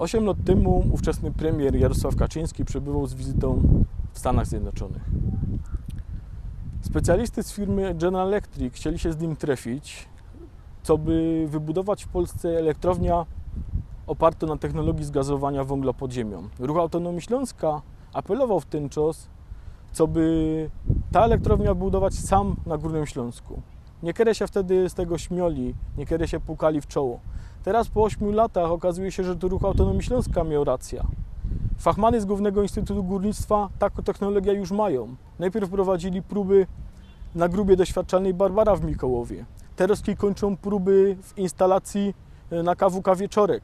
8 lat temu ówczesny premier Jarosław Kaczyński przebywał z wizytą w Stanach Zjednoczonych. Specjalisty z firmy General Electric chcieli się z nim trefić, co by wybudować w Polsce elektrownia opartą na technologii zgazowania węgla pod ziemią. Ruch Autonomii Śląska apelował w ten czas, co by ta elektrownia budować sam na Górnym Śląsku. Niekiedy się wtedy z tego śmiali, niekiedy się pukali w czoło. Teraz po 8 latach okazuje się, że to Ruch Autonomii Śląska miał rację. Fachmany z Głównego Instytutu Górnictwa taką technologię już mają. Najpierw prowadzili próby na grubie doświadczalnej Barbara w Mikołowie. Teraz kończą próby w instalacji na KWK Wieczorek.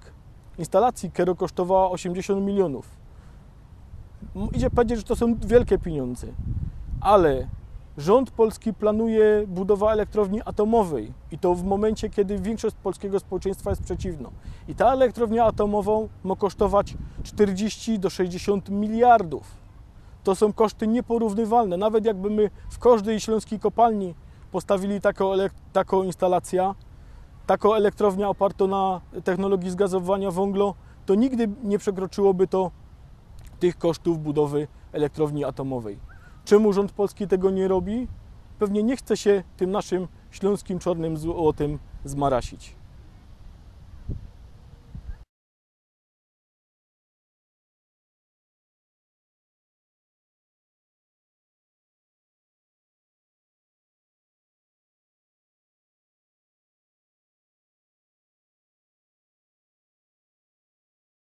Instalacji, która kosztowała 80 milionów. Idzie powiedzieć, że to są wielkie pieniądze, ale rząd polski planuje budowę elektrowni atomowej i to w momencie, kiedy większość polskiego społeczeństwa jest przeciwna. I ta elektrownia atomowa ma kosztować 40 do 60 miliardów. To są koszty nieporównywalne. Nawet jakby my w każdej śląskiej kopalni postawili taką instalację, taką elektrownię opartą na technologii zgazowania węgla, to nigdy nie przekroczyłoby to tych kosztów budowy elektrowni atomowej. Czemu rząd polski tego nie robi? Pewnie nie chce się tym naszym śląskim czarnym złotem zmarasić.